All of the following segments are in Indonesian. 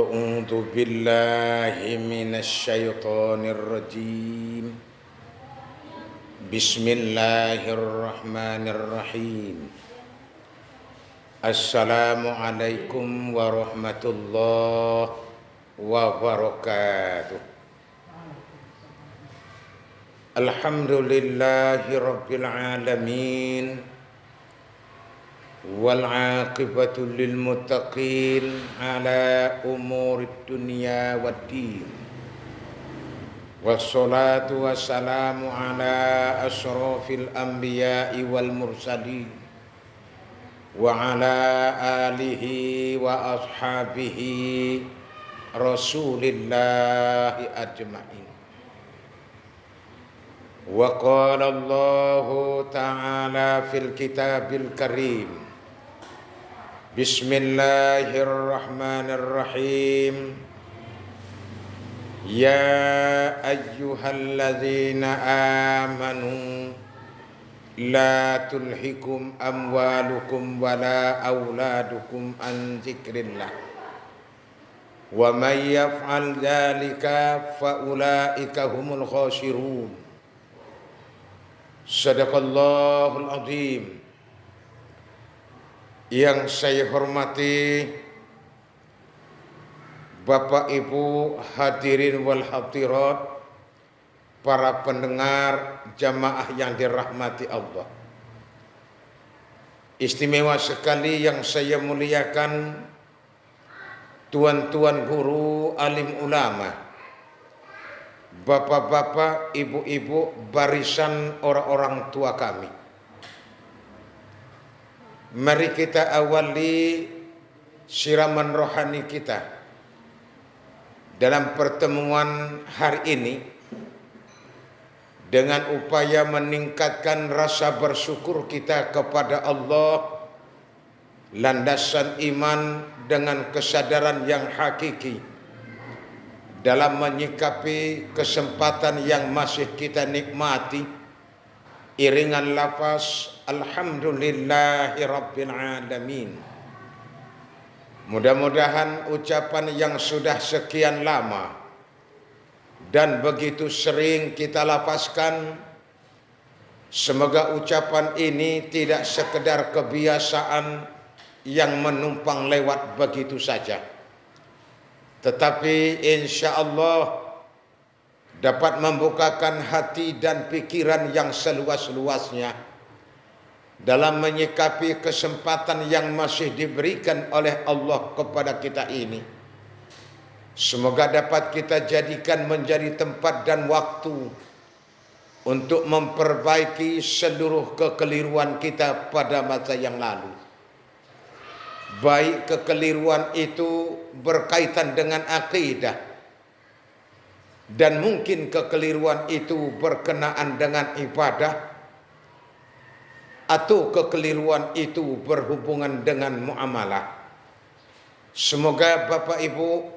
أعوذ بالله من الشيطان الرجيم. بسم الله الرحمن الرحيم. السلام عليكم ورحمة الله وبركاته. الحمد لله رب العالمين والعاقبة للمتقين على أمور الدنيا والدين والصلاة والسلام على أشرف الأنبياء والمرسلين وعلى آله وأصحابه رسول الله أجمعين. وقال الله تعالى في الكتاب الكريم: بسم الله الرحمن الرحيم. يا أيها الذين آمنوا لا تلهكم أموالكم ولا أولادكم عن ذكر الله ومن يفعل ذلك فأولئك هم الخاسرون. Sadaqallahul Azim. Yang saya hormati Bapak Ibu hadirin wal hadirat, para pendengar jamaah yang dirahmati Allah. Istimewa sekali yang saya muliakan tuan-tuan guru, alim ulama, bapak-bapak, ibu-ibu, barisan orang-orang tua kami. Mari kita awali siraman rohani kita dalam pertemuan hari ini dengan upaya meningkatkan rasa bersyukur kita kepada Allah, landasan iman dengan kesadaran yang hakiki dalam menyikapi kesempatan yang masih kita nikmati, iringan lafaz alhamdulillahi rabbil alamin. Mudah-mudahan ucapan yang sudah sekian lama dan begitu sering kita lafazkan, semoga ucapan ini tidak sekedar kebiasaan yang menumpang lewat begitu saja, tetapi insya Allah dapat membukakan hati dan pikiran yang seluas-luasnya dalam menyikapi kesempatan yang masih diberikan oleh Allah kepada kita ini. Semoga dapat kita jadikan menjadi tempat dan waktu untuk memperbaiki seluruh kekeliruan kita pada masa yang lalu. Baik kekeliruan itu berkaitan dengan akidah, dan mungkin kekeliruan itu berkenaan dengan ibadah, atau kekeliruan itu berhubungan dengan muamalah. Semoga Bapak Ibu,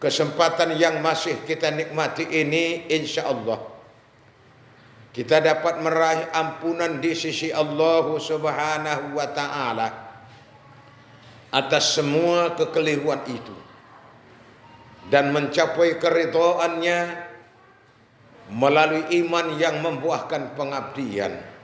kesempatan yang masih kita nikmati ini insya Allah kita dapat meraih ampunan di sisi Allah Subhanahu wa Ta'ala atas semua kekeliruan itu, dan mencapai keridhaannya melalui iman yang membuahkan pengabdian.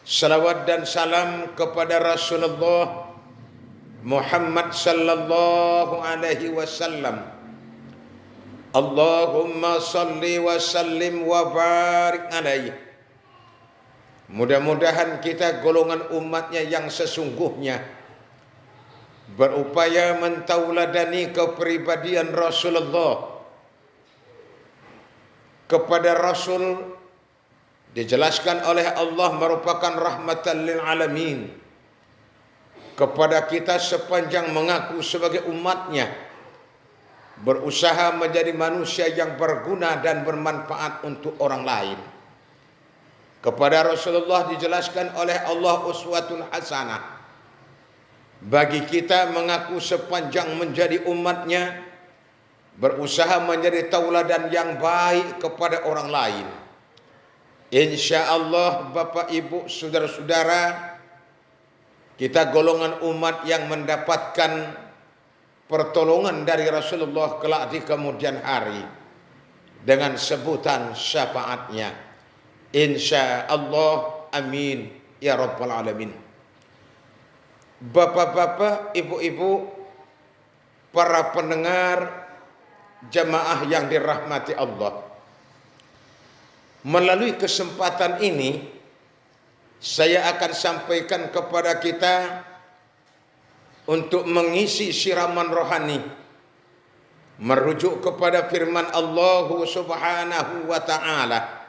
Salawat dan salam kepada Rasulullah Muhammad sallallahu alaihi wasallam. Allahumma salli wa sallim wa barik alaihi. Mudah-mudahan kita golongan umatnya yang sesungguhnya berupaya mentauladani kepribadian Rasulullah. Kepada Rasul dijelaskan oleh Allah merupakan rahmatan lil alamin. Kepada kita sepanjang mengaku sebagai umatnya, berusaha menjadi manusia yang berguna dan bermanfaat untuk orang lain. Kepada Rasulullah dijelaskan oleh Allah uswatun hasanah. Bagi kita mengaku sepanjang menjadi umatnya, berusaha menjadi tauladan yang baik kepada orang lain. Insya Allah Bapak Ibu Saudara-saudara, kita golongan umat yang mendapatkan pertolongan dari Rasulullah kelak di kemudian hari dengan sebutan syafaatnya. Insya Allah, amin ya rabbal alamin. Bapak-bapak, ibu-ibu, para pendengar jamaah yang dirahmati Allah. Melalui kesempatan ini saya akan sampaikan kepada kita untuk mengisi siraman rohani merujuk kepada firman Allah Subhanahu wa taala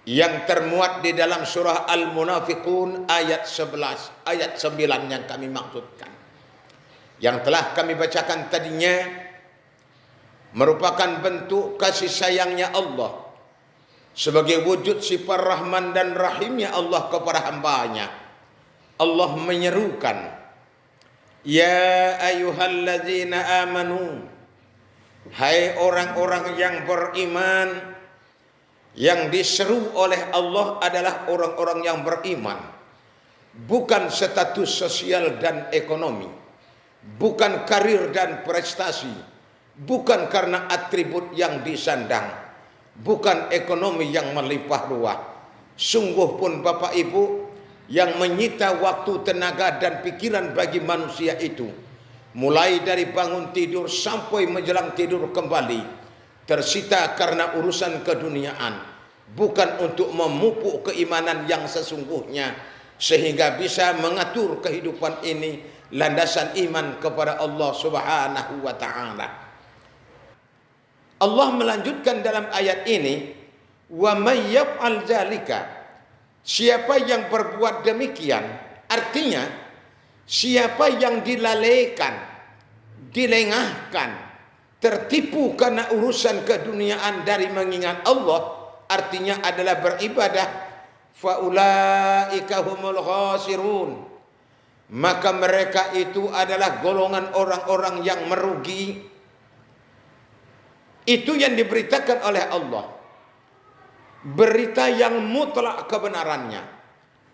yang termuat di dalam surah Al-Munafiqun ayat 11, ayat 9 yang kami maksudkan. Yang telah kami bacakan tadinya merupakan bentuk kasih sayangnya Allah sebagai wujud sifat Rahman dan Rahimnya Allah kepada hambanya. Allah menyerukan, ya ayyuhalladzina amanu, hai orang-orang yang beriman. Yang diseru oleh Allah adalah orang-orang yang beriman, bukan status sosial dan ekonomi, bukan karir dan prestasi, bukan karena atribut yang disandang, bukan ekonomi yang melimpah ruah. Sungguh pun Bapak Ibu, yang menyita waktu, tenaga dan pikiran bagi manusia itu, mulai dari bangun tidur sampai menjelang tidur kembali, tersita karena urusan keduniaan, bukan untuk memupuk keimanan yang sesungguhnya sehingga bisa mengatur kehidupan ini landasan iman kepada Allah Subhanahu wa taala. Allah melanjutkan dalam ayat ini, wa may yaf'al dzalika, siapa yang berbuat demikian, artinya siapa yang dilalaikan, dilengahkan, tertipu karena urusan keduniaan dari mengingat Allah, artinya adalah beribadah, faulaika humul khasirun, maka mereka itu adalah golongan orang-orang yang merugi. Itu yang diberitakan oleh Allah, berita yang mutlak kebenarannya,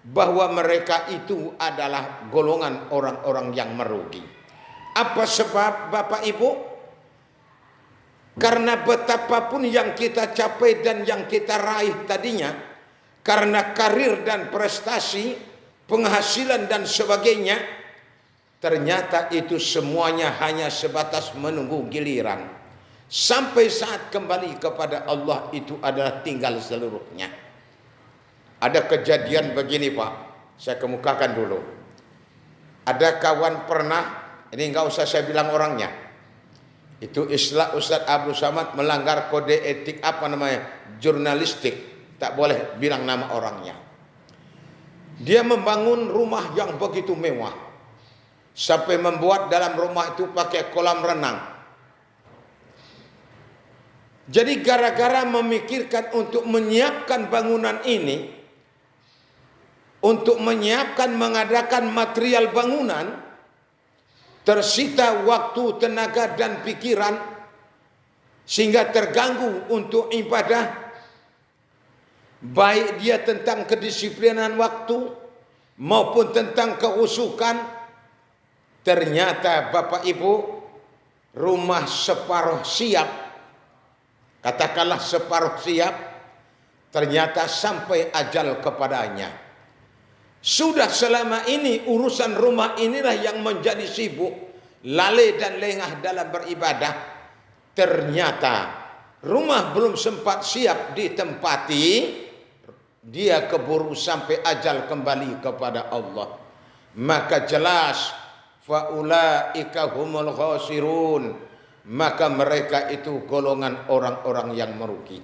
bahwa mereka itu adalah golongan orang-orang yang merugi. Apa sebab Bapak Ibu? Karena betapapun yang kita capai dan yang kita raih tadinya, karena karir dan prestasi, penghasilan dan sebagainya, ternyata itu semuanya hanya sebatas menunggu giliran. Sampai saat kembali kepada Allah itu adalah tinggal seluruhnya. Ada kejadian begini Pak, saya kemukakan dulu. Ada kawan pernah, ini enggak usah saya bilang orangnya, itu istilah Ustadz Abu Samad melanggar kode etik jurnalistik, tak boleh bilang nama orangnya. Dia membangun rumah yang begitu mewah, sampai membuat dalam rumah itu pakai kolam renang. Jadi gara-gara memikirkan untuk menyiapkan bangunan ini, untuk menyiapkan mengadakan material bangunan, tersita waktu, tenaga dan pikiran sehingga terganggu untuk ibadah, baik dia tentang kedisiplinan waktu maupun tentang keusukan. Ternyata Bapak Ibu, rumah separuh siap, katakanlah separuh siap, ternyata sampai ajal kepadanya. Sudah selama ini urusan rumah inilah yang menjadi sibuk, lalai dan lengah dalam beribadah. Ternyata rumah belum sempat siap ditempati, dia keburu sampai ajal kembali kepada Allah. Maka jelas faulaika humul khasirun, maka mereka itu golongan orang-orang yang merugi.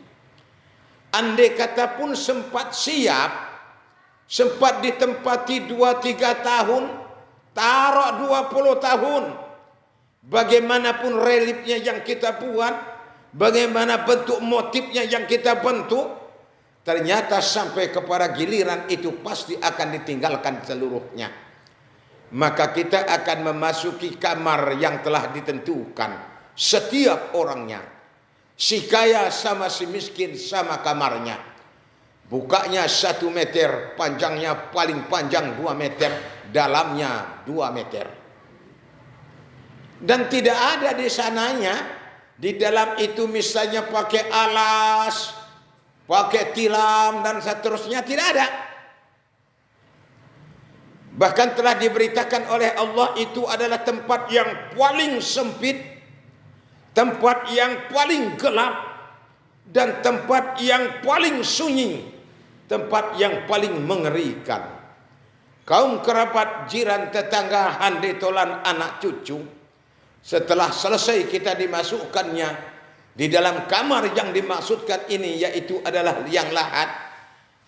Andai kata pun sempat siap, sempat ditempati 2-3 tahun, taruh 20 tahun, bagaimanapun reliefnya yang kita buat, bagaimana bentuk motifnya yang kita bentuk, ternyata sampai kepada giliran itu pasti akan ditinggalkan seluruhnya. Maka kita akan memasuki kamar yang telah ditentukan setiap orangnya. Si kaya sama si miskin sama kamarnya. Bukanya 1 meter, panjangnya paling panjang 2 meter, dalamnya 2 meter. Dan tidak ada di sananya, di dalam itu misalnya pakai alas, pakai tilam dan seterusnya, tidak ada. Bahkan telah diberitakan oleh Allah itu adalah tempat yang paling sempit, tempat yang paling gelap, dan tempat yang paling sunyi, tempat yang paling mengerikan. Kaum kerabat, jiran, tetangga, hande tolan, anak cucu, setelah selesai kita dimasukkannya di dalam kamar yang dimaksudkan ini, yaitu adalah liang lahat,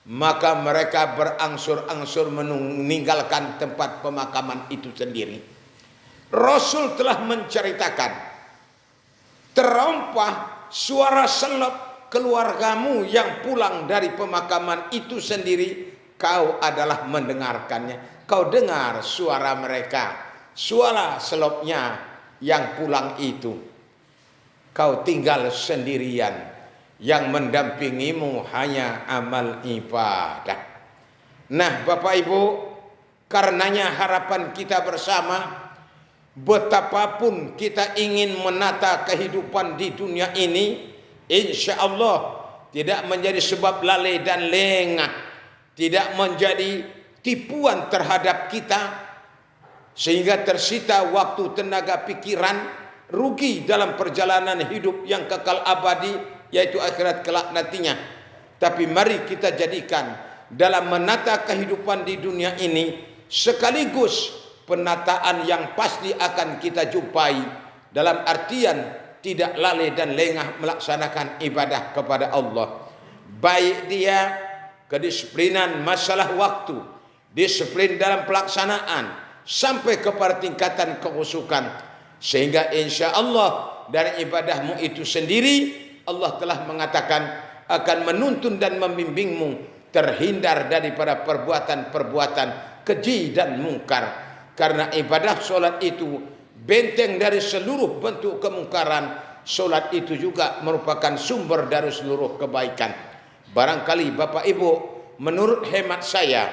maka mereka berangsur-angsur meninggalkan tempat pemakaman itu sendiri. Rasul telah menceritakan, terompah suara selop keluargamu yang pulang dari pemakaman itu sendiri, kau adalah mendengarkannya. Kau dengar suara mereka, suara selopnya yang pulang itu. Kau tinggal sendirian, yang mendampingimu hanya amal ibadah. Nah Bapak Ibu, karenanya harapan kita bersama, betapapun kita ingin menata kehidupan di dunia ini, insya Allah tidak menjadi sebab lalai dan lengah, tidak menjadi tipuan terhadap kita, sehingga tersita waktu, tenaga, pikiran, rugi dalam perjalanan hidup yang kekal abadi, yaitu akhirat kelak nantinya. Tapi mari kita jadikan dalam menata kehidupan di dunia ini sekaligus penataan yang pasti akan kita jumpai, dalam artian tidak lalai dan lengah melaksanakan ibadah kepada Allah. Baik dia kedisiplinan masalah waktu, disiplin dalam pelaksanaan, sampai kepada tingkatan kekhusyukan, sehingga insya Allah dari ibadahmu itu sendiri Allah telah mengatakan akan menuntun dan membimbingmu terhindar daripada perbuatan-perbuatan keji dan mungkar. Karena ibadah solat itu benteng dari seluruh bentuk kemungkaran. Solat itu juga merupakan sumber dari seluruh kebaikan. Barangkali Bapak Ibu, menurut hemat saya,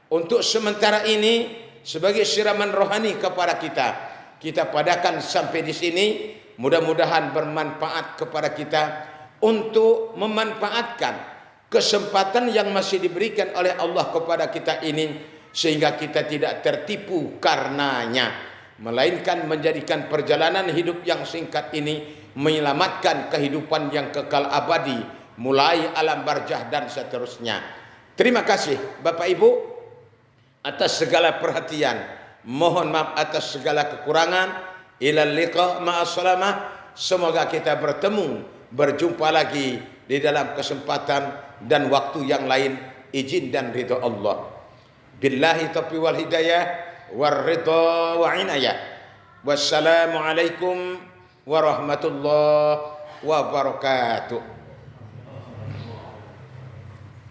untuk sementara ini sebagai siraman rohani kepada kita, kita padakan sampai di sini. Mudah-mudahan bermanfaat kepada kita untuk memanfaatkan kesempatan yang masih diberikan oleh Allah kepada kita ini, sehingga kita tidak tertipu karenanya, melainkan menjadikan perjalanan hidup yang singkat ini menyelamatkan kehidupan yang kekal abadi, mulai alam barzah dan seterusnya. Terima kasih Bapak Ibu atas segala perhatian. Mohon maaf atas segala kekurangan. Ilal liqa ma'assalamah. Semoga kita bertemu, berjumpa lagi di dalam kesempatan dan waktu yang lain, izin dan ridha Allah. Billahi taufiq wal hidayah war ridha wa inayah. Wassalamualaikum warahmatullahi wabarakatuh.